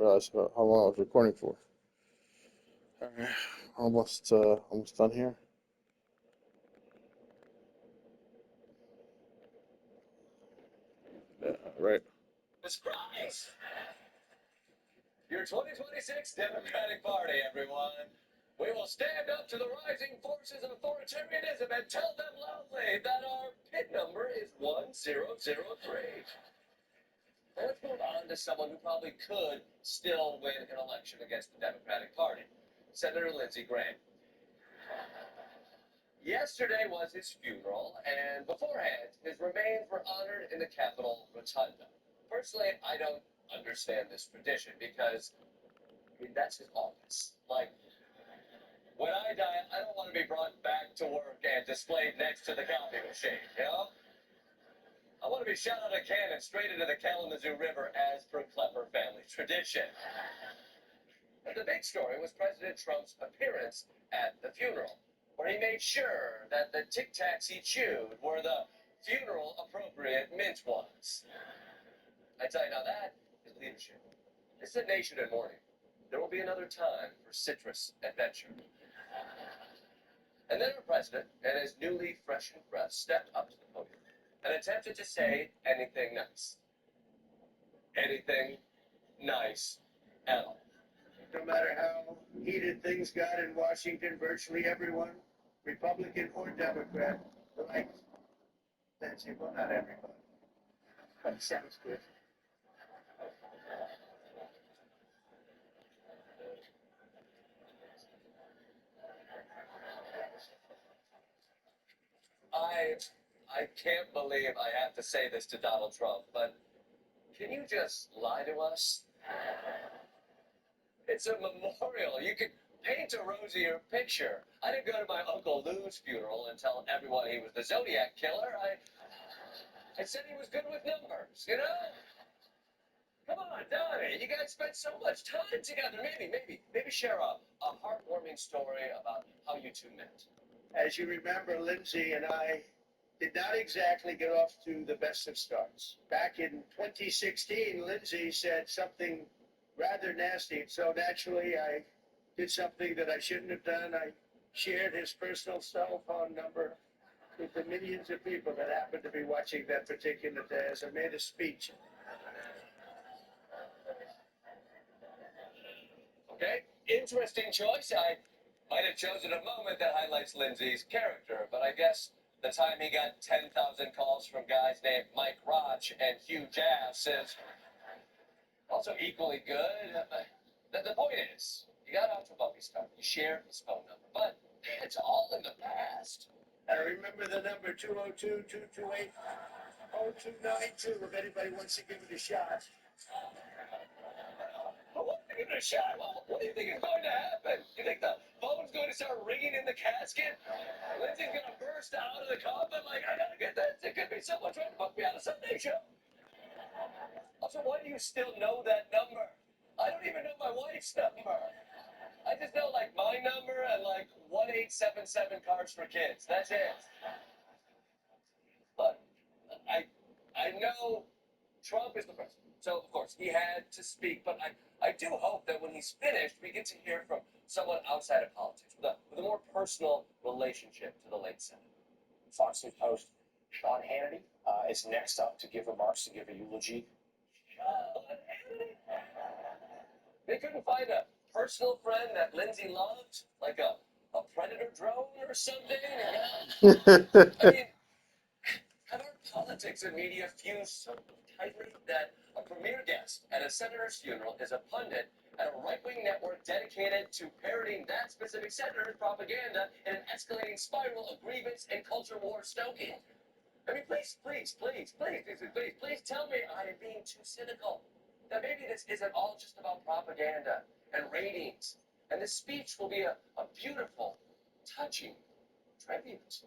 realize how long I was recording for. Alright, almost done here. Yeah, right. Surprise! Your 2026 Democratic Party, everyone. We will stand up to the rising forces of authoritarianism and tell them loudly that our PIN number is 1003. Now let's move on to someone who probably could still win an election against the Democratic Party, Senator Lindsey Graham. Yesterday was his funeral, and beforehand, his remains were honored in the Capitol Rotunda. Personally, I don't understand this tradition because, I mean, that's his office. Like, when I die, I don't want to be brought back to work and displayed next to the coffee machine, you know? I want to be shot out of a cannon straight into the Kalamazoo River as per Klepper family tradition. But the big story was President Trump's appearance at the funeral, where he made sure that the Tic Tacs he chewed were the funeral-appropriate mint ones. I tell you now, that is leadership. This is a nation in mourning. There will be another time for citrus adventure. And then our president and his newly freshened breath stepped up to the podium and attempted to say anything nice. Anything nice at all. No matter how heated things got in Washington, virtually everyone, Republican or Democrat, liked Nancy. Well, not everybody, but it sounds good. I can't believe I have to say this to Donald Trump, but can you just lie to us? It's a memorial. You could paint a rosier picture. I didn't go to my Uncle Lou's funeral and tell everyone he was the Zodiac killer. I said he was good with numbers, you know? Come on, Donnie, you guys spent so much time together. Maybe share a heartwarming story about how you two met. As you remember, Lindsay and I did not exactly get off to the best of starts. Back in 2016, Lindsay said something rather nasty, so naturally I did something that I shouldn't have done. I shared his personal cell phone number with the millions of people that happened to be watching that particular day as I made a speech. Okay, interesting choice. I might have chosen a moment that highlights Lindsay's character, but I guess the time he got 10,000 calls from guys named Mike Roch and Hugh Jass is also equally good. The point is, you got off to a bumpy start. You shared his phone number, but it's all in the past. And I remember the number 202-228-0292 if anybody wants to give it a shot. But what are you going to shot? Well, what do you think is going to happen? You think the phone's going to start ringing in the casket? Lindsay's going to burst out of the coffin like, I got to get this. It could be someone trying to book me on a Sunday show. Also, why do you still know that number? I don't even know my wife's number. I just know, like, my number and, like, 1877 Cards for Kids. That's it. But I know Trump is the president. So, of course, he had to speak. But I do hope that when he's finished, we get to hear from someone outside of politics with a more personal relationship to the late senator. Fox News host Sean Hannity is next up to give remarks, to give a eulogy. Sean Hannity? They couldn't find a personal friend that Lindsay loved, like a predator drone or something. I mean, have our politics and media fused so tightly that a premier guest at a senator's funeral is a pundit at a right-wing network dedicated to parroting that specific senator's propaganda in an escalating spiral of grievance and culture war stoking? I mean, please tell me I am being too cynical. That maybe this isn't all just about propaganda and ratings. And this speech will be a beautiful, touching tribute.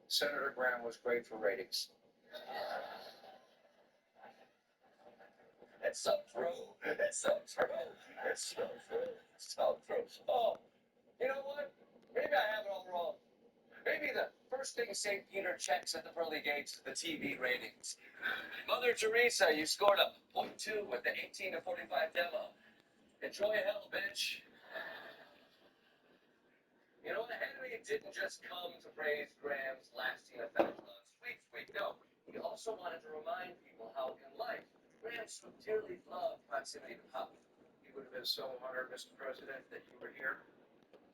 Senator Graham was great for ratings. It's so true. It's so true. It's so true. It's so true. Oh, you know what? Maybe I have it all wrong. Maybe the first thing St. Peter checks at the pearly gates is the TV ratings. Mother Teresa, you scored a .2 with the 18 to 45 demo. Enjoy hell, bitch. You know what? Henry didn't just come to praise Graham's lasting effect on Sweet Sweet. No, he also wanted to remind people how in life Graham so dearly loved proximity to power. He would have been so honored, Mr. President, that you were here.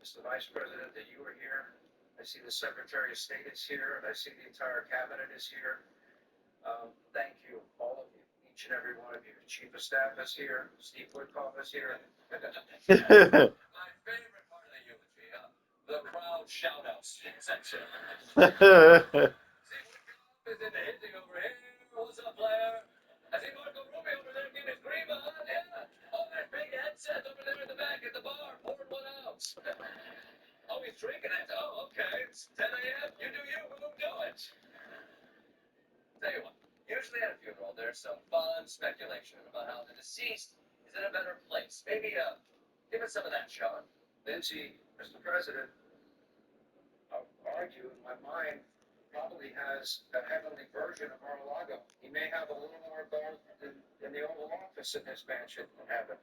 Mr. Vice President, that you were here. I see the Secretary of State is here, and I see the entire cabinet is here. Thank you, all of you, each and every one of you. Chief of Staff is here. Steve Woodcock is here. My favorite part of the eulogy, the crowd shout-outs section. See, Woodcock is in the hitting over here. What's up, player? I see Marco Rubio over there getting his green on. Yeah. Oh, that big headset over there in the back at the bar, pouring one out. Oh, he's drinking it. Oh, okay. It's 10 a.m. You do you. We'll do it. Tell you what. Usually at a funeral, there's some fun speculation about how the deceased is in a better place. Maybe, give us some of that, Sean. Lindsay, Mr. President, I'll argue in my mind, probably has a heavenly version of Mar-a-Lago. He may have a little more gold than the Oval Office in his mansion in heaven.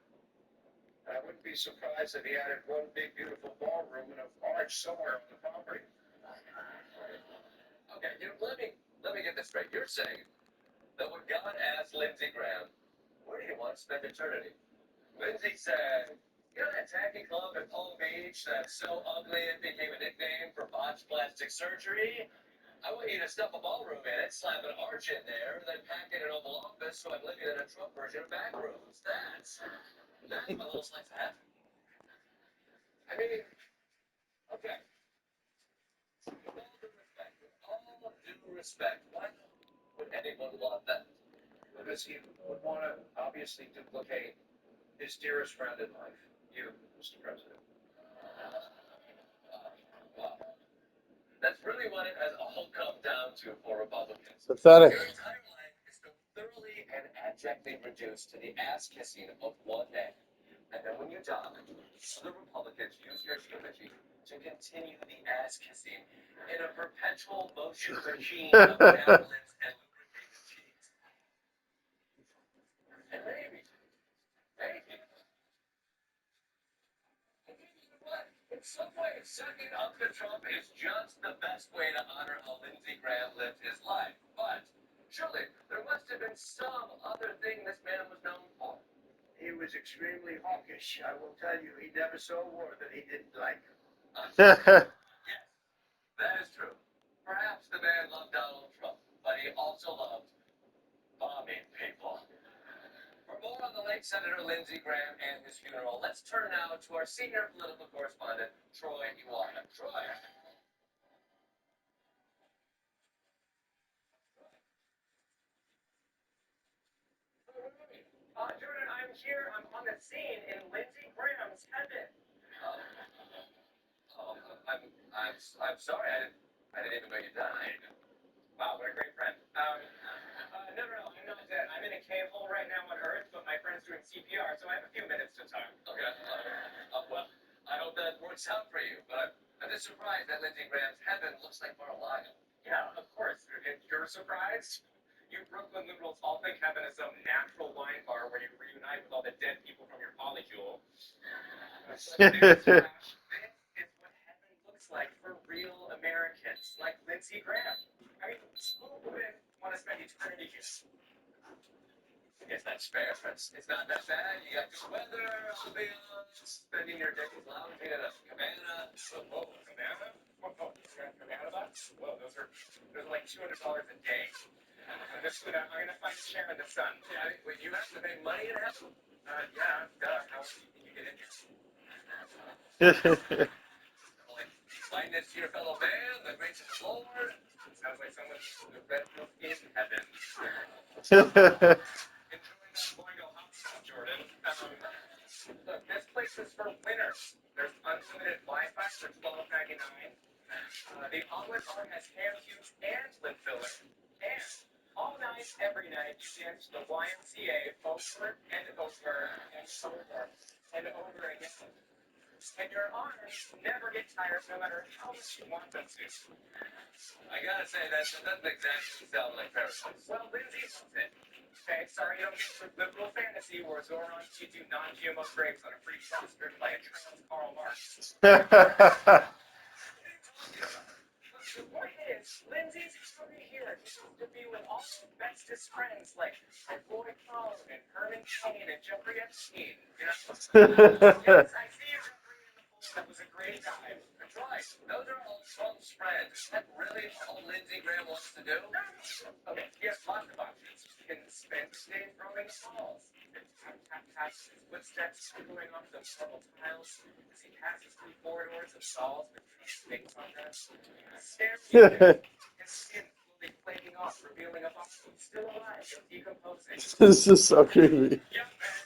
And I wouldn't be surprised if he added one big, beautiful ballroom and an arch somewhere on the property. Okay, let me get this straight. You're saying that when God asked Lindsey Graham, where do you want to spend eternity? Lindsey said, you know that tacky club in Palm Beach that's so ugly it became a nickname for botched plastic surgery? I want you to stuff a ballroom in it, slap an arch in there, and then pack in an Oval Office so I'm living in a Trump version of Backrooms. That's my little slice of heaven. I mean, okay. With all due respect, why would anyone want that? Because he would want to obviously duplicate his dearest friend in life, you, Mr. President. Wow. That's really what it has all come down to for Republicans. Pathetic. Your entire life is so thoroughly and abjectly reduced to the ass kissing of one man. And then when you die, the Republicans use your eulogy to continue the ass kissing in a perpetual motion machine of down lips and lubricated cheeks. And maybe, what? In some ways, sucking up to Trump is just the best way to honor how Lindsey Graham lived his life. But surely there must have been some other thing this man was known for. He was extremely hawkish. I will tell you, he never saw war that he didn't like. Yes, that is true. Perhaps the man loved Donald Trump, but he also loved bombing people. For more on the late Senator Lindsey Graham and his funeral, let's turn now to our senior political correspondent, Troy Iwata. Troy. Jordan, I'm here. I'm on the scene in Lindsey Graham's heaven. Oh, I'm sorry. I didn't even know you died. Wow, what a great friend. No, I'm not dead. I'm in a cave hole right now on Earth, but my friend's doing CPR, so I have a few minutes to talk. Okay. Well, I hope that works out for you. But I'm just surprised that Lindsey Graham's heaven looks like Mar-a-Lago. Yeah, of course. If you're surprised, you Brooklyn liberals all think heaven is some natural wine bar where you reunite with all the dead people from your polycule. This is what heaven looks like for real Americans, like Lindsey Graham. I mean, who wouldn't want to spend eternity here? I guess that's fair. It's not that bad. You got good weather, I'll be honest. Spending your days lounging at a cabana. Whoa, cabana? Whoa, cabana bucks? Whoa, those are like $200 a day. I'm gonna find a chair in the sun. Yeah, but you have to pay money in heaven. Yeah, duh. How do you get in here? Like, kindness to your fellow man, the grace of the Lord. Sounds like someone who's red milk in heaven. Enjoying that Boingo hot sauce, Jordan. Look, this place is for winners. There's unlimited Wi-Fi for $12.99. The omelet bar has ham cubes and lip filler. And all night, every night, you dance to the YMCA over and over and over and over again. And your arms never get tired no matter how much you want them to. I gotta say, that doesn't exactly sound like paradise. Well, Lindsay loves it. Okay, sorry you don't get the liberal fantasy where Zoran gives you non-GMO grapes on a free cluster by a trans Karl Marx. The point is, Lindsay's happy here to be with all her bestest friends like Roy Cohn and Herman Cain and Jeffrey Epstein. You know? Yes, I see you Jeffrey in the pool. That was a great dive. That's right. Those are all Trump's friends. Is that really all Lindsey Graham wants to do? Okay, he has lots of options. He can spend his days roaming the halls. Tap, tap, tap, his footsteps echoing off the marble tiles as he passes through corridors of stalls with snakes on them. Staring at him, his skin slowly flaking off, revealing a body still alive and decomposing. This is so creepy. Young man,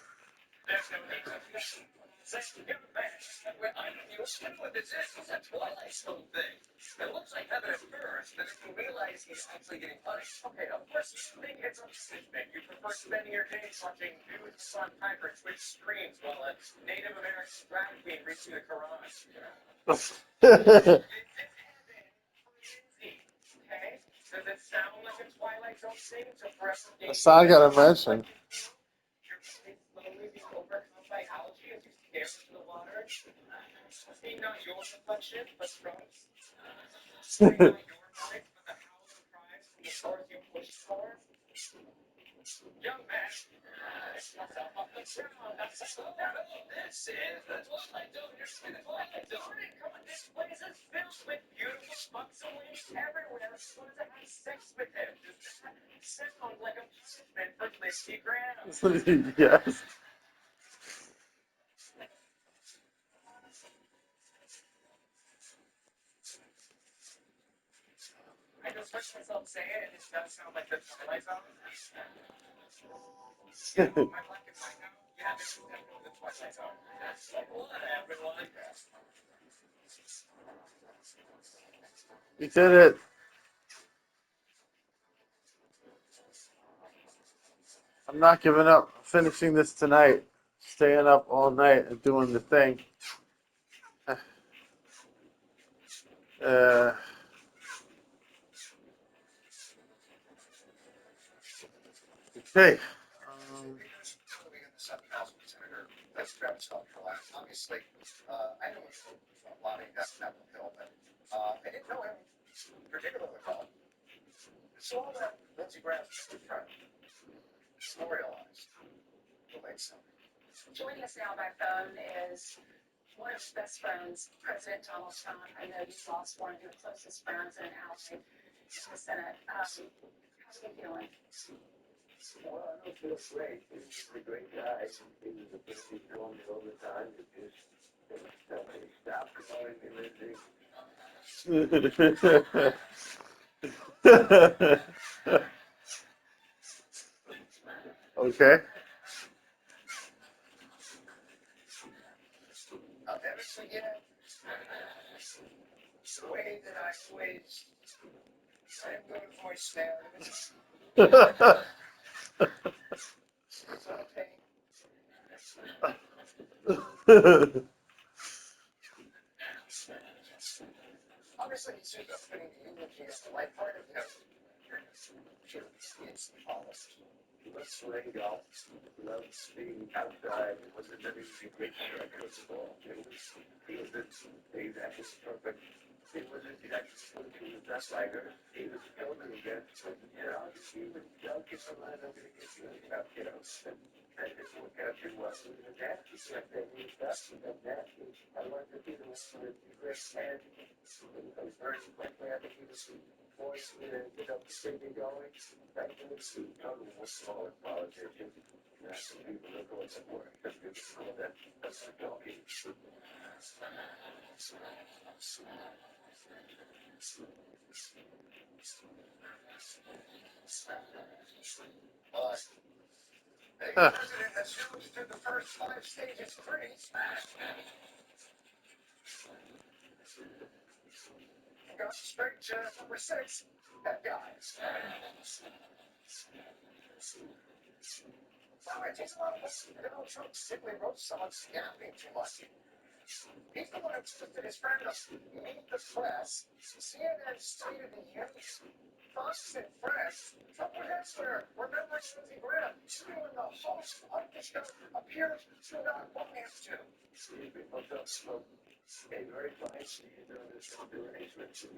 there's no need to listen. Say, young man, Well, I don't know what this is. It's a Twilight Zone thing. It looks like heaven at first, but then you realize he's actually getting punished. okay, of course you think it's autistic. You prefer spending your days watching nude Sun Piper Twitch streams while a Native American drag queen reads you the Quran. This is heaven for Lindsay, okay? Does it sound like a Twilight Zone thing to forever gain That's all I gotta mention. your body slowly being overcome by algae as you stare into the water? See not your reflection, but Trump's. Hearing not your voice, but the howls and cries from the source you pushed for. Young man, lift yourself off the ground. That's a slow down. This is the Twilight Zone. You're in the Twilight Zone. Jordan, come on, this place is filled with beautiful fucks and ladies everywhere who want to have sex with him. Does that sound like a punishment for Lindsey Graham? Yes. I just heard myself say it, and it does sound like the Twilight Zone. Yeah, my black and white now? Yeah, this is definitely the Twilight Zone. Like what, everyone? You did it. I'm not giving up. I'm finishing this tonight. Staying up all night and doing the thing. Okay. We got the 7,000 senator. That's Travis Scott for last. Obviously, I know it's a lot of that's Capitol Hill, but I didn't know him particularly well. So all that Lindsey Graham's good friend, memorialized, relates to. Joining us now by phone is one of his best friends, President Donald Trump. I know you lost one of your closest friends and ally in the Senate. How are you feeling? Well, I don't feel great. He's a great guy. He was a person who told me all the time to just tell me to stop calling me Lindsay. Okay. I'll never forget the way that I switched. I'm going voicemail. It's okay. Obviously, he's just putting the eulogy as the light part of him. Sure, it's polished. He loves playing golf. He loves being outside. It wasn't that he was a great striker of the ball. He was actually perfect. He was the best striker. He was killing it again. You know, he would get some line. I'm going to get you out, you know. And it didn't work out too well. He was a nasty thing. He was best. He was nasty. I wanted to be the one who would be great. And I was very quickly. I think he was the voice that the city going. Back in the seat, probably was smaller politician. That's the people that go to work. That's good to know that. That's the talking. The president assumes through the first 5 stages free. Got straight to number 6. That guy. Well, it takes a lot of listening. Donald Trump simply wrote someone snapping too much. He's the one who took his friend to meet the press. CNN State of the Union. Fox and Friends, but perhaps we're remembering Lindsey Graham doing the host of the show appears to not want him to. Okay, very fine. See you doing this arrangement to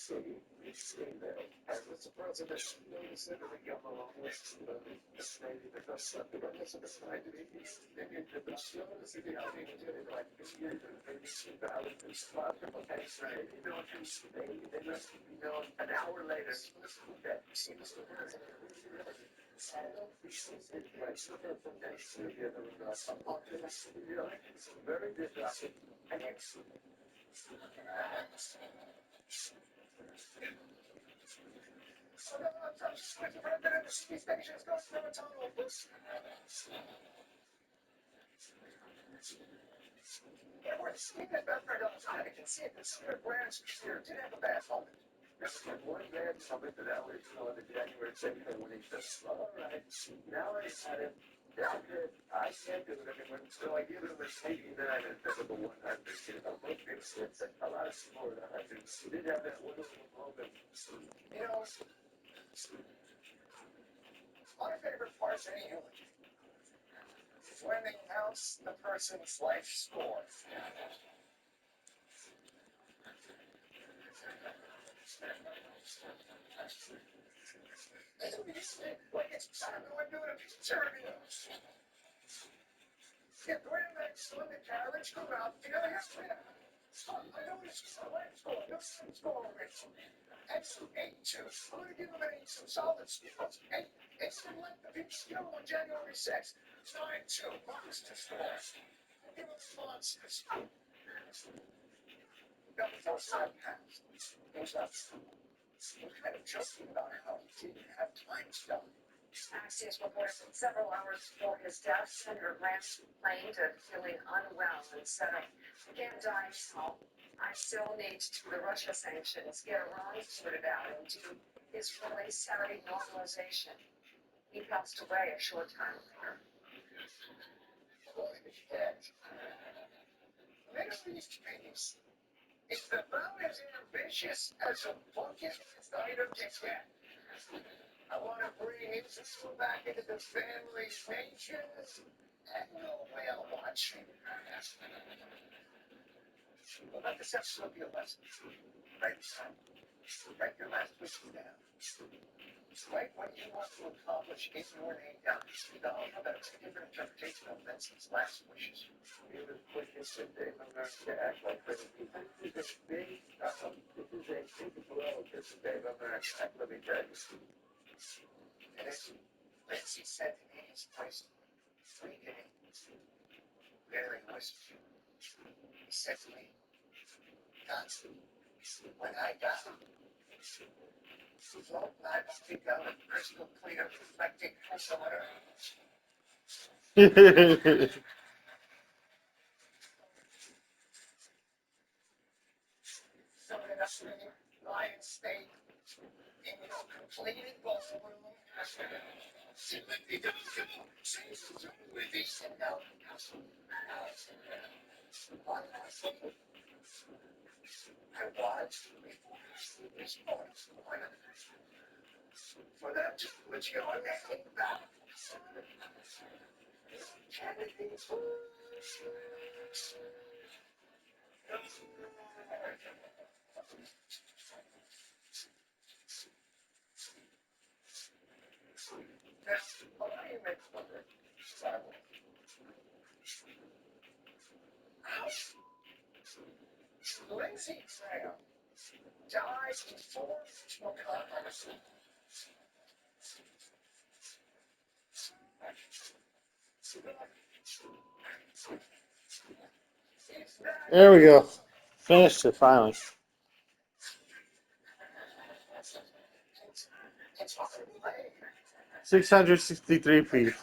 so you stay there. I was surprised that she noticed that we got along with maybe because something on this side maybe the show is the idea to do it like this year, maybe she valid and spot them. Okay, so you know, maybe they must be known an hour later. Okay, see this the word. Very good. And it's so the president of the city stations goes through a tunnel. Yeah, we're seeing that Bedford all the time. You can see it. The Secret Branch here did have a bad moment. There's one bad moment that was on the January 2nd when he said, all right, now I had it. I can't do it anymore. So I give him a 89 instead of a 100. It's a lot of support. I think he did have that wonderful moment. You know, my favorite part of any eulogy is when they announce the person's life score. Like it's time to do a picture interviews. Yeah, Graham makes when the carriage come out, the other half of it. I know it's a life score. No score originally. That's 8-2. I'm going to give him some solid scores. 8. It's been like the big skill on January 6th. 9-2. Monster scores. Give him monsters. Now, before time passed, he was not kind of joking about how he didn't have time stuff. Axios reported that several hours before his death, Senator Graham complained of feeling unwell and said, I can't die now. I still need to do the Russia sanctions, get Iran sorted out, and do Israeli-Saudi normalization. He passed away a short time later. Boy, shit. Middle East peace is about as ambitious as a bucket list item can get. I want to bring Israel back into the family nations and no whale watching. Well, let the section be a lesson. Write your last wishes down. Write what you want to accomplish in your name down. Now, how about a different interpretation of Benson's last wishes? It was wishes that they to act like this is a big blow to the Dave America. Let me tell you. And as Lindsay said to me, his voice 3 days, very whispered. He said to me, Johnson, when I die, float my body down a crystal clear, reflecting somewhere. So that I Lion State in your completed ballroom. She let me go. Say something with me. No. One last thing. I watched before this morning. For that to put your name back. Kennedy. That's the monument for the Bible. Lindsey Graham died before national Congress. There we go. Finished it finally. It's hard to believe. 663 feet.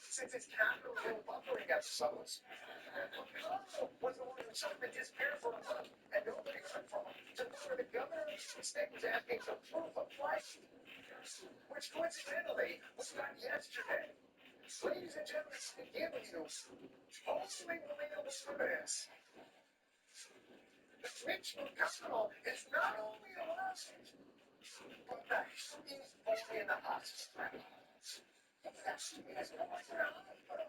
Since its capital hill buffering episodes. Was the one who suddenly disappeared for a month and nobody heard from him. To where the governor of the state was asking for proof of flight, which coincidentally was done yesterday. Ladies and gentlemen, giving you totally relatable evidence. The Richmond Capital is not only alive, but the healthiest boy in the hospital. That's me as well as the hospital.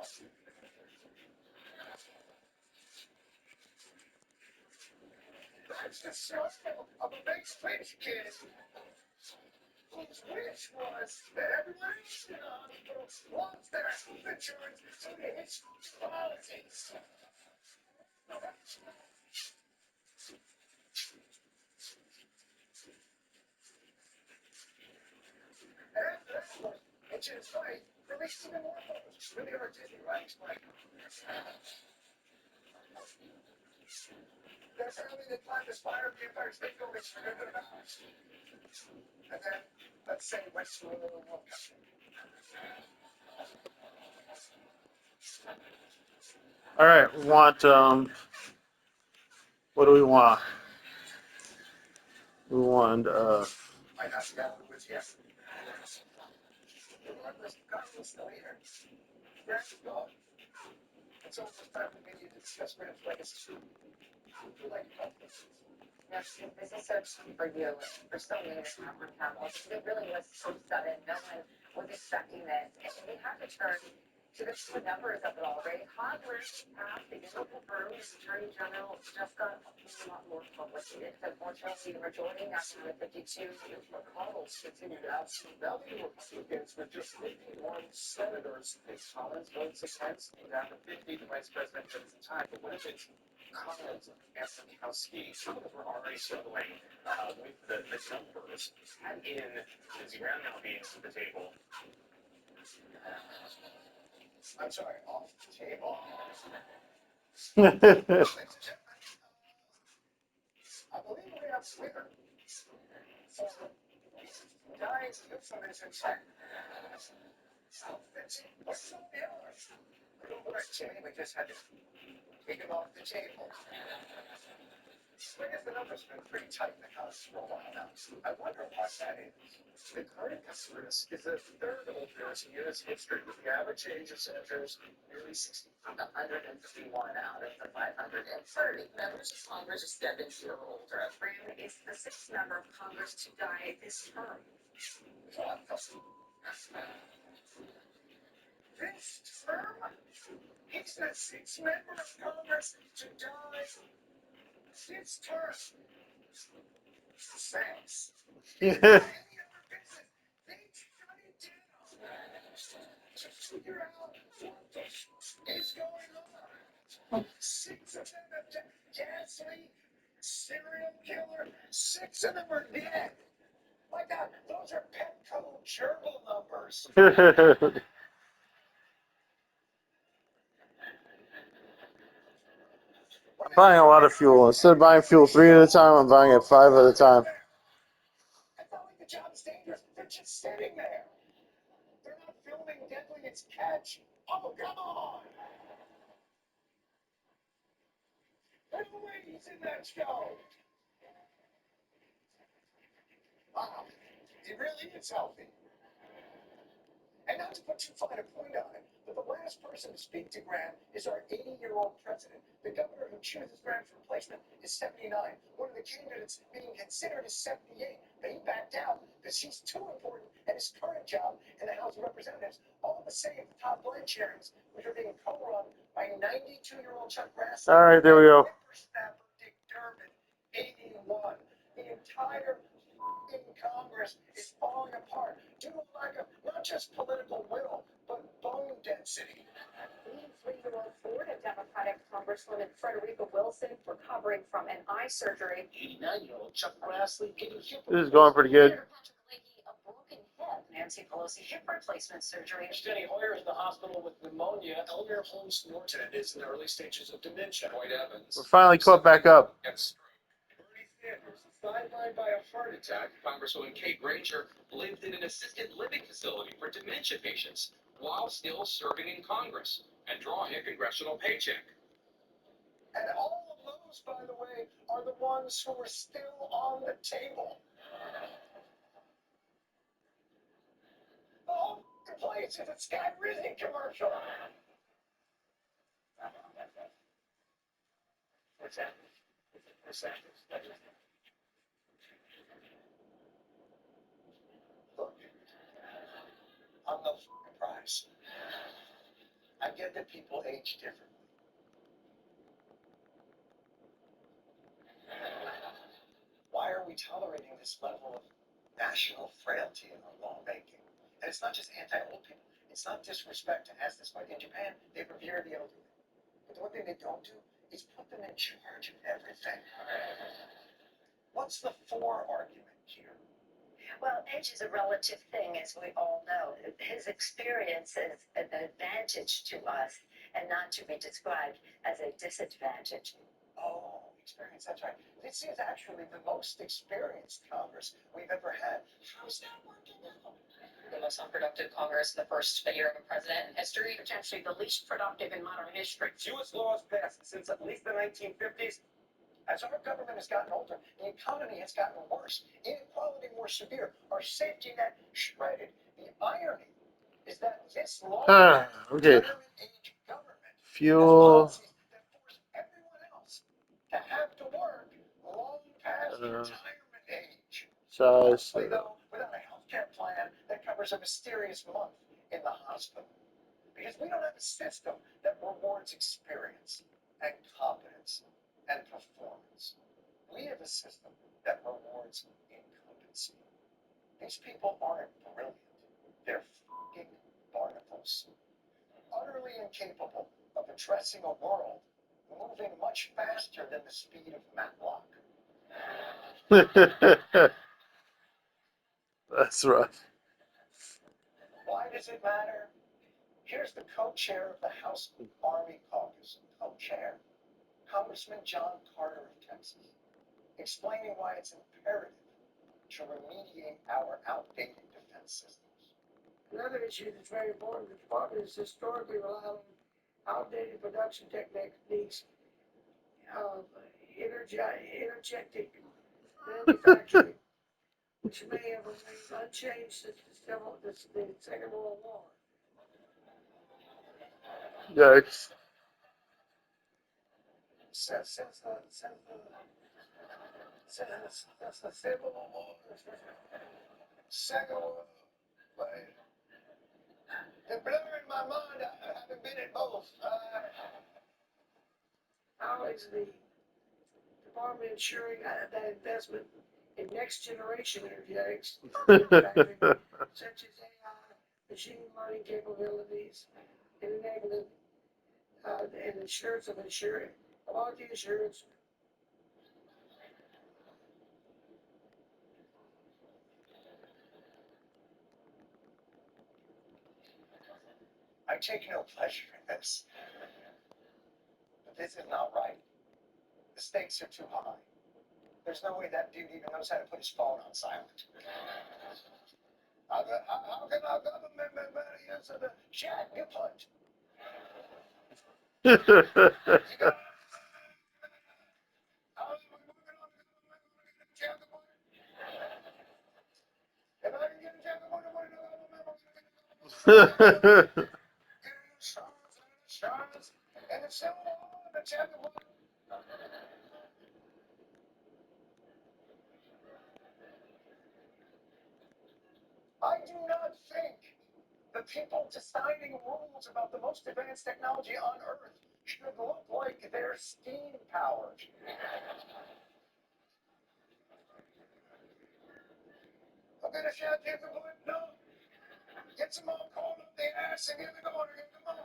That's the struggle of a big rich kid whose wish was that everyone in the hospital lost their health insurance so they hit policies. And that was, which is right, released even more photos. Really artistic, right? Like, they're family that climbed the spire of the Empire State Building for their good house. And then, let's say, went to a little World Cup. All right, we want what do we want? We want Might not be out of the woods yet. Regardless, God was still here. Grant is gone. It's almost time we need to discuss Grant's legacy. We like to talk this. Yes, this is so cheap for you, for so many of them on camels. It really was so sudden. No one was expecting this. And we have to turn to the two numbers of it all, right? Congress passed the Uniform Room, the Attorney General just got a lot more publicity. Unfortunately, the majority now down to 52. McConnell's continued absent. Now the Republicans with just 51 senators. His Collins votes against. He's down to 50. The vice president at the time. But what if it's Collins and Anthony some of them were already struggling with the numbers and in Lindsey Graham now being at the table. I'm sorry, off the table. I believe we have Twitter. So, guys, do something to check. What's so the other? Jimmy, we just had to take him off the table. I guess the numbers have been pretty tight in the House for a while now. I wonder what that is. The current Congress is the third oldest in U.S. history, with the average age of senators nearly 60. 151 out of the 530 members of Congress are 70 or older. Graham is the sixth member of Congress to die this term. This term? He's the sixth member of Congress to die this term. Thanks. Any other business, they shut it down. To figure out what is going on. 6 of them have died. Gasly, serial killer, 6 of them are dead. My God, those are Petco gerbil numbers. I'm buying a lot of fuel. Instead of buying fuel 3 at a time, I'm buying it 5 at a time. I felt like the job's dangerous. They're just sitting there. They're not filming Deadly It's Catch. Oh, come on. There's no way he's in that show. Wow, he really is healthy. And not to put too fine a point on it, but the last person to speak to Graham is our 80-year-old president. The governor who chooses Graham's replacement is 79. One of the candidates being considered is 78. But he backed out because he's too important at his current job in the House of Representatives. All of a sudden, the top blank hearings, which are being co-run by 92-year-old Chuck Grassley. All right, there we go. Whippersnapper Dick Durbin, 81. The entire Congress is falling apart due to lack of not just political will, but bone density. 83-year-old Florida Democratic Congresswoman Frederica Wilson recovering from an eye surgery. 89-year-old Chuck Grassley getting hip. This is going pretty good. Patrick Leahy, a broken hip. Nancy Pelosi hip replacement surgery. Steny Hoyer is in the hospital with pneumonia. Elmer Holmes Norton is in the early stages of dementia. Boyd Evans. We're finally caught back up. Gets Bernie Sanders is sidelined by a heart attack. Congresswoman Kate Granger lived in an assisted living facility for dementia patients while still serving in Congress and drawing a congressional paycheck. And all of those, by the way, are the ones who are still on the table. Oh, the place is a Scott Rizzi commercial. What's that? Look, I'm no prize. I get that people age differently. Why are we tolerating this level of national frailty in our lawmaking? And it's not just anti-old people. It's not disrespect to ask this question. In Japan, they revere the elderly. But the one thing they don't do is put them in charge of everything. What's the for argument here? Well, age is a relative thing, as we all know. His experience is an advantage to us and not to be described as a disadvantage. Oh, experience, that's right. This is actually the most experienced Congress we've ever had. How's that working out? The most unproductive Congress in the first year of a president in history. Potentially the least productive in modern history. Fewest laws passed since at least the 1950s. As our government has gotten older, the economy has gotten worse, inequality more severe, our safety net shredded. The irony is that this law Okay. retirement age government Fuel. has policies that force everyone else to have to work long past retirement age. Size. Mostly, though, without a health care plan that covers a mysterious month in the hospital. Because we don't have a system that rewards experience and competence and performance. We have a system that rewards incumbency. These people aren't brilliant. They're fucking barnacles. Utterly incapable of addressing a world moving much faster than the speed of Matlock. That's rough. Why does it matter? Here's the co-chair of the House Army Caucus, co-chair, Congressman John Carter of Texas, explaining why it's imperative to remediate our outdated defense systems. Another issue that's very important, the department has historically relied on outdated production techniques of interjecting manufacturing, which may have remained unchanged since the Second World War. Yikes. Since the Civil War, Second World War, the blur in my mind, I haven't been in both. How is the department ensuring that investment in next generation energetics, manufacturing, such as AI, machine learning capabilities, and enabling and assurance of quality assurance. I take no pleasure in this. But this is not right. The stakes are too high. There's no way that dude even knows how to put his phone on silent. How can our government answer the chat you put? You got if I can get a check, and it's still on the check. I do not think the people deciding rules about the most advanced technology on Earth should look like they're steam powered. I'm gonna shout you the wood, no. Get some more coal up the ass and get the going again. Come on.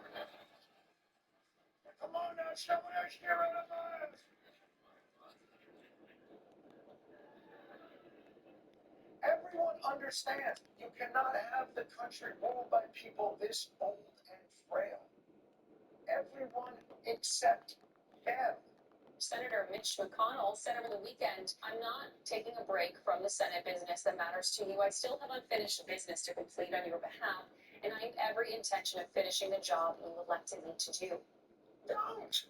Come on now, show that shit out of us. Everyone understands you cannot have the country ruled by people this old and frail. Everyone except him. Senator Mitch McConnell said over the weekend, I'm not taking a break from the Senate business that matters to you. I still have unfinished business to complete on your behalf, and I have every intention of finishing the job you elected me to do. Don't.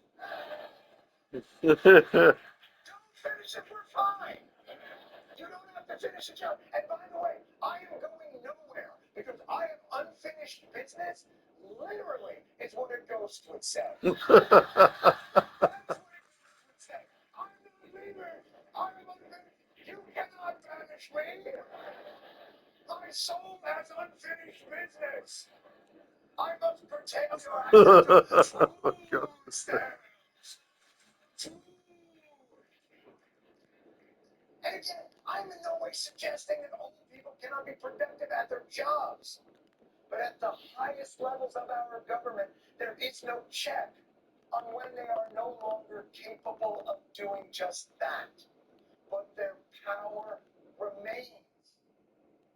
Don't finish it, we're fine. You don't have to finish the job. And by the way, I am going nowhere because I have unfinished business. Literally, is what it goes to say. That's what it goes to say. I'm not leaving. take your eyes Oh my God. And again, I'm in no way suggesting that old people cannot be productive at their jobs. But at the highest levels of our government, there is no check on when they are no longer capable of doing just that. But their power remains.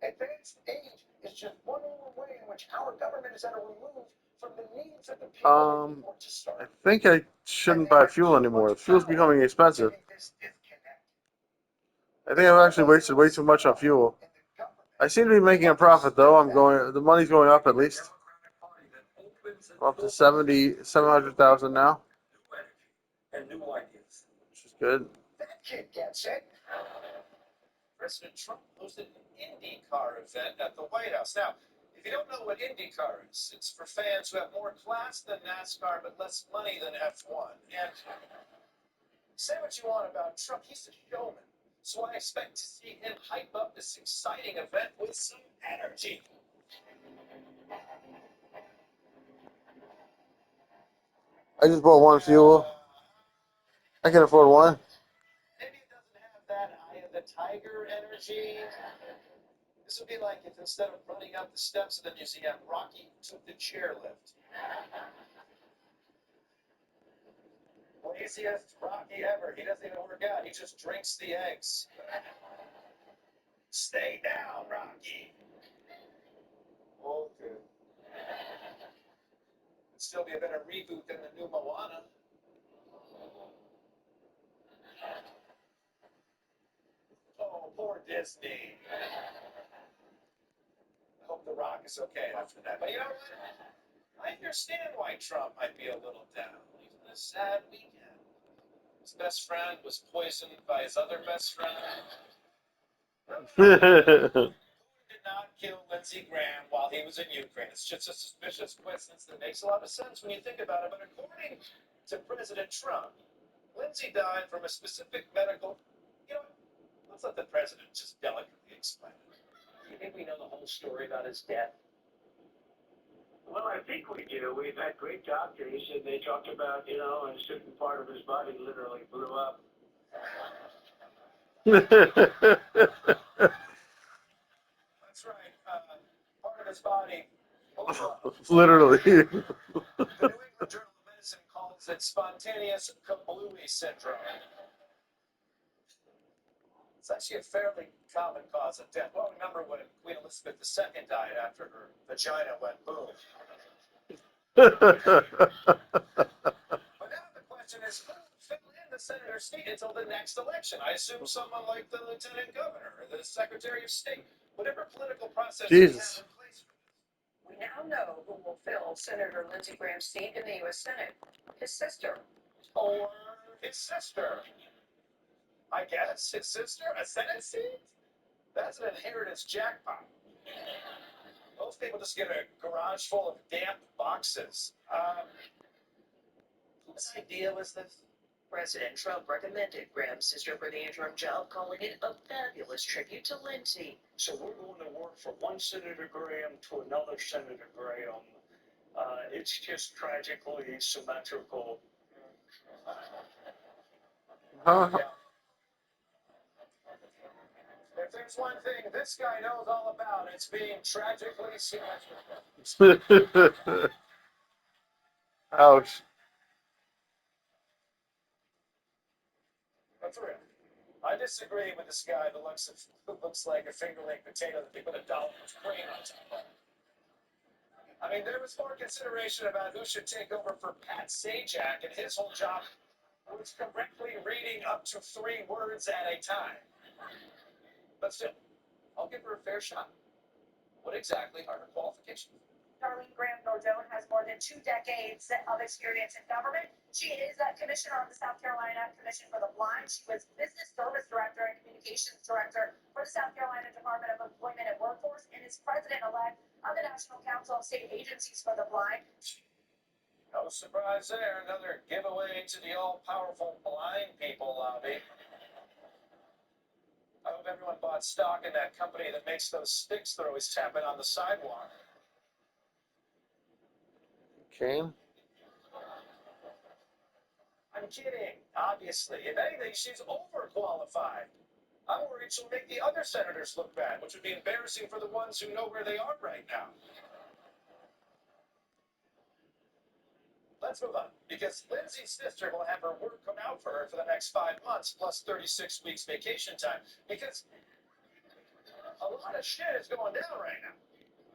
Advanced age is just one more way in which our government is at a remove from the needs of the people they report to I start. think I shouldn't buy fuel anymore. Fuel's becoming expensive. This disconnect I think I've actually wasted way too much on fuel. in the government. I seem to be making a profit though. The money's going up at least. I'm up to 700,000 now, And new ideas. which is good. That kid gets it. President Trump hosted an IndyCar event at the White House. Now, if you don't know what IndyCar is, it's for fans who have more class than NASCAR but less money than F1. And say what you want about Trump, he's a showman. So I expect to see him hype up this exciting event with some energy. I just bought one fuel. I can afford one. Maybe it doesn't have that eye of the tiger energy. This would be like if instead of running up the steps of the museum, Rocky took the chairlift. Laziest Rocky ever. He doesn't even work out. He just drinks the eggs. Stay down, Rocky. Okay. It'd still be a better reboot than the new Moana. Oh, poor Disney. I hope The Rock is okay after that. But you know what? I understand why Trump might be a little down. He's had a sad weekend. His best friend was poisoned by his other best friend. Did not kill Lindsey Graham while he was in Ukraine. It's just a suspicious coincidence that makes a lot of sense when you think about it. But according to President Trump, Lindsey died from a specific medical. You know, let's let the president just delicately explain it. You think we know the whole story about his death? Well, I think we do. We've had great doctors, and they talked about, a certain part of his body literally blew up. That's right. Part of his body. Literally. The New England Journal of Medicine calls it spontaneous kablooey syndrome. It's actually a fairly common cause of death. Well, remember when Queen Elizabeth II died after her vagina went boom. But now the question is, who will fill in the senator's seat until the next election? I assume someone like the lieutenant governor or the secretary of state, whatever political process we have in Jesus. place. We now know who will fill Senator Lindsey Graham's seat in the U.S. Senate. His sister. Or his sister. I guess his sister, a Senate seat? That's an inheritance jackpot. Most people just get a garage full of damp boxes. Whose idea was this? President Trump recommended Graham's sister for the interim job, calling it a fabulous tribute to Lindsey. So we're going to work from one Senator Graham to another Senator Graham. It's just tragically symmetrical. Huh? If there's one thing this guy knows all about, it's being tragically symmetrical. Ouch. But for real, I disagree with this guy who looks like a fingerling potato that they put $1 cream on top of. I mean, there was more consideration about who should take over for Pat Sajak, and his whole job was correctly reading up to 3 words at a time. But still, I'll give her a fair shot. What exactly are her qualifications? Darlene Graham Nordone has more than 2 decades of experience in government. She is a commissioner of the South Carolina Commission for the Blind. She was business service director and communications director for the South Carolina Department of Employment and Workforce, and is president-elect of the National Council of State Agencies for the Blind. No surprise there. Another giveaway to the all-powerful blind people lobby. I hope everyone bought stock in that company that makes those sticks they're always tapping on the sidewalk. Kane? I'm kidding, obviously. If anything, she's overqualified. I'm worried she'll make the other senators look bad, which would be embarrassing for the ones who know where they are right now. Let's move on, because Lindsay's sister will have her work cut out for her for the next 5 months, plus 36 weeks vacation time, because a lot of shit is going down right now.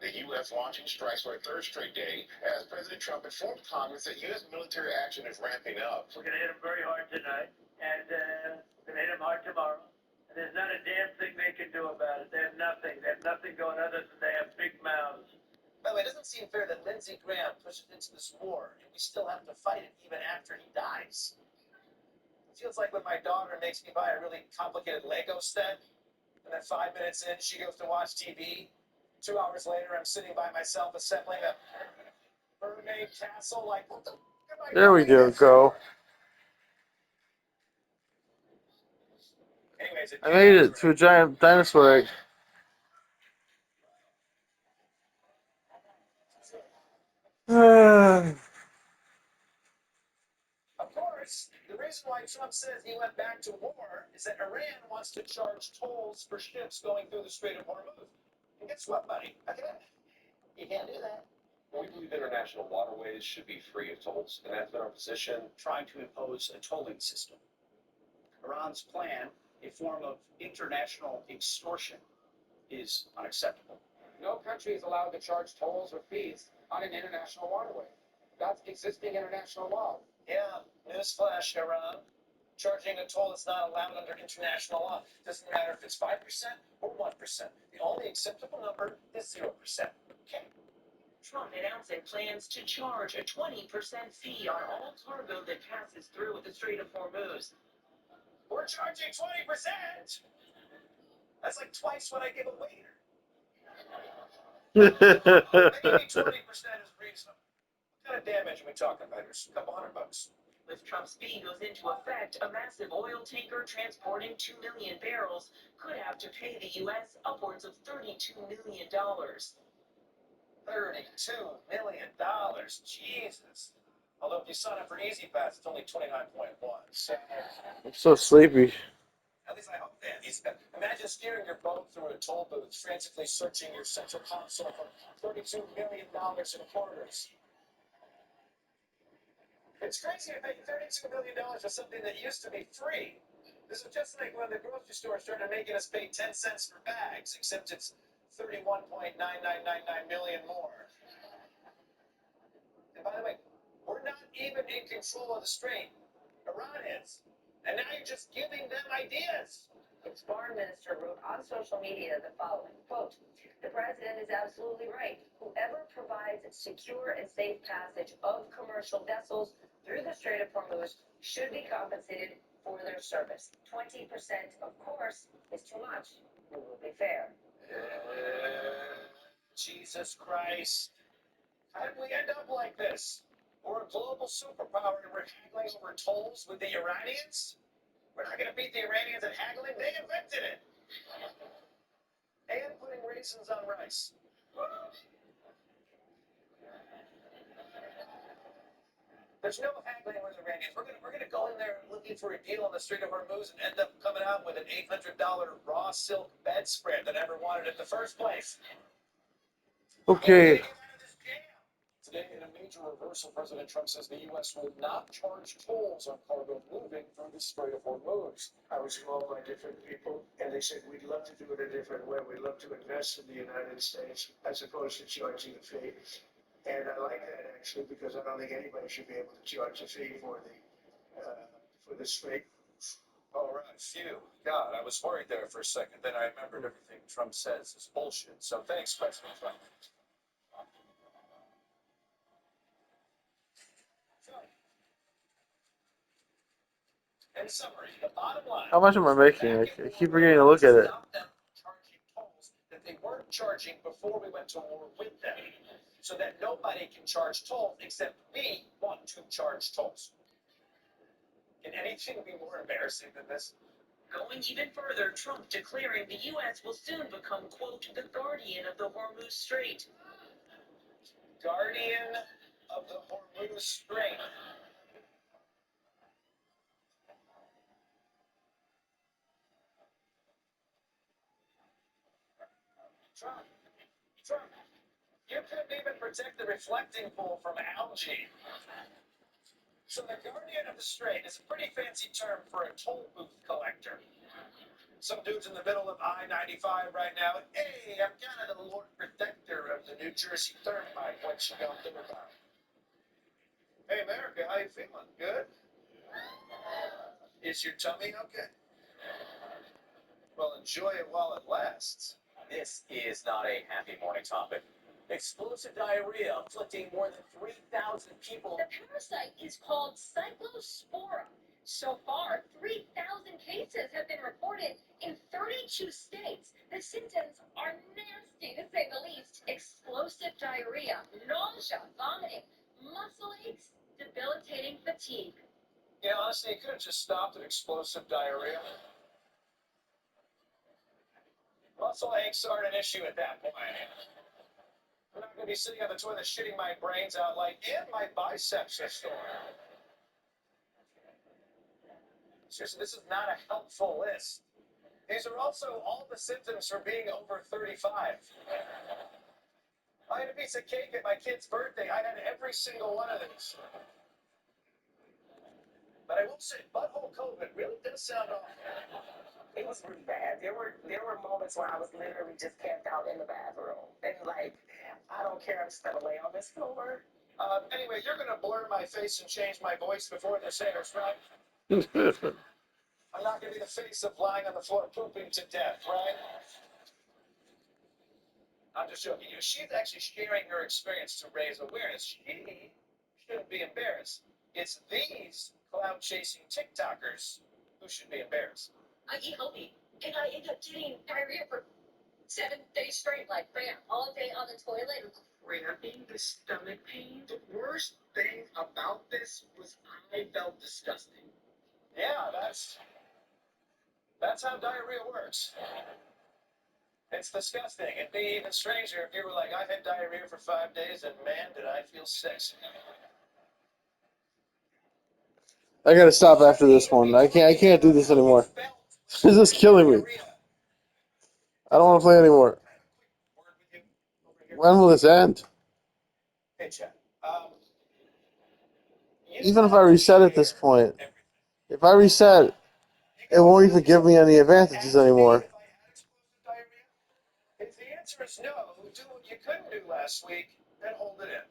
The U.S. launching strikes for a third straight day as President Trump informed Congress that U.S. military action is ramping up. We're going to hit them very hard tonight, and we're going to hit them hard tomorrow. And there's not a damn thing they can do about it. They have nothing. They have nothing going other than they have big mouths. By the way, it doesn't seem fair that Lindsey Graham pushed into this war, and we still have to fight it even after he dies. It feels like when my daughter makes me buy a really complicated Lego set, and then 5 minutes in, she goes to watch TV. 2 hours later, I'm sitting by myself assembling a mermaid castle. Like, what the f am I There we doing? go. Anyways, I made it to a giant dinosaur egg. Of course, the reason why Trump says he went back to war is that Iran wants to charge tolls for ships going through the Strait of Hormuz. And guess what, buddy? You can't do that. We believe international waterways should be free of tolls, and that's been our position. Trying to impose a tolling system. Iran's plan, a form of international extortion, is unacceptable. No country is allowed to charge tolls or fees on an international waterway. That's existing international law. Yeah, newsflash, Iran. Charging a toll is not allowed under international law. Doesn't matter if it's 5% or 1%. The only acceptable number is 0%. Okay. Trump announcing plans to charge a 20% fee on all cargo that passes through the Strait of Hormuz. We're charging 20%. That's like twice what I give a waiter. Maybe 20% is reasonable. What kind of damage are we talking about? Here's a couple $100. If Trump's fee goes into effect, a massive oil tanker transporting 2 million barrels could have to pay the U.S. upwards of $32 million. $32 million. Jesus. Although if you sign up for Easy Pass, it's only 29.1. So, I'm so sleepy. at least I hope that. Imagine steering your boat through a toll booth, frantically searching your central console for $32 million in quarters. It's crazy to pay $32 million for something that used to be free. This is just like when the grocery store started making us pay 10 cents for bags, except it's 31.9999 million more. And by the way, we're not even in control of the strait. Iran is. And now you're just giving them ideas. Its foreign minister wrote on social media the following, quote, "The president is absolutely right. Whoever provides secure and safe passage of commercial vessels through the Strait of Hormuz should be compensated for their service. 20%, of course, is too much. We will be fair." Jesus Christ. How did we end up like this? We're a global superpower and we're haggling over tolls with the Iranians? We're not going to beat the Iranians at haggling. They invented it. And putting raisins on rice. There's no haggling with Iranians. We're gonna go in there looking for a deal on the Strait of Hormuz and end up coming out with an $800 raw silk bedspread that I never wanted in the first place. Okay. Today, in a major reversal, President Trump says the U.S. will not charge tolls on cargo moving through the Strait of Hormuz. I was called by different people, and they said, we'd love to do it a different way. We'd love to invest in the United States as opposed to charging a fee. And I like that, actually, because I don't think anybody should be able to charge a fee for the strait. All right, phew. God, I was worried there for a second. Then I remembered everything Trump says is bullshit. So thanks, President Trump. In summary, the bottom line. How much am I making? I keep forgetting to look at it. Stop them charging tolls that they weren't charging before we went to war with them, so that nobody can charge tolls except we want to charge tolls. Can anything be more embarrassing than this? Going even further, Trump declaring the U.S. will soon become, quote, the guardian of the Hormuz Strait. Guardian of the Hormuz Strait. Trump, you couldn't even protect the reflecting pool from algae. So the guardian of the strait is a pretty fancy term for a toll booth collector. Some dude's in the middle of I-95 right now. Hey, I'm kind of the Lord Protector of the New Jersey Turnpike. What you gonna do about it? Hey, America, how you feeling? Good? Is your tummy okay? Well, enjoy it while it lasts. This is not a happy morning topic. Explosive diarrhea afflicting more than 3,000 people. The parasite is called Cyclospora. So far, 3,000 cases have been reported in 32 states. The symptoms are nasty, to say the least. Explosive diarrhea, nausea, vomiting, muscle aches, debilitating fatigue. You know, honestly, you could have just stopped at explosive diarrhea. Muscle aches aren't an issue at that point. I'm not going to be sitting on the toilet shitting my brains out like, and my biceps are sore. Seriously, this is not a helpful list. These are also all the symptoms for being over 35. I had a piece of cake at my kid's birthday. I had every single one of these. But I will say, butthole COVID really does sound awful. It was really bad. There were moments where I was literally just camped out in the bathroom. And like, I don't care, I'm just gonna lay on this floor. Anyway, you're gonna blur my face and change my voice before the singers, right? I'm not gonna be the face of lying on the floor pooping to death, right? I'm just joking. You know, she's actually sharing her experience to raise awareness. She shouldn't be embarrassed. It's these cloud-chasing TikTokers who should be embarrassed. I eat healthy, and I end up getting diarrhea for 7 days straight, like bam, all day on the toilet. Cramping, the stomach pain. The worst thing about this was I felt disgusting. Yeah, that's how diarrhea works. It's disgusting. It'd be even stranger if you were like, I've had diarrhea for 5 days, and man, did I feel sexy. I gotta stop after this one. I can't do this anymore. This is killing me. I don't want to play anymore. When will this end? Hey, Chad. Even if I reset at this point, if I reset, it won't even give me any advantages anymore. If the answer is no, do what you couldn't do last week, then hold it in.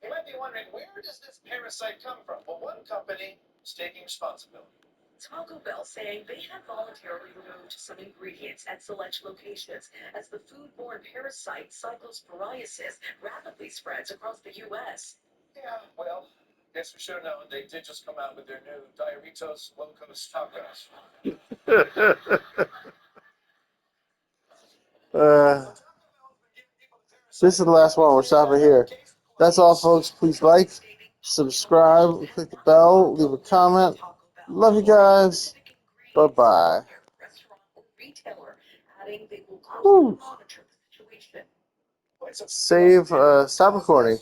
You might be wondering, where does this parasite come from? Well, one company is taking responsibility. Taco Bell saying they have voluntarily removed some ingredients at select locations as the foodborne parasite cyclosporiasis rapidly spreads across the U.S. Yeah, well, guess we should have known. They did just come out with their new Diaritos Locos Tacos. This is the last one. We're stopping here. That's all, folks. Please like, subscribe, click the bell, leave a comment. Love you guys. Bye-bye. Whew. Save, stop recording.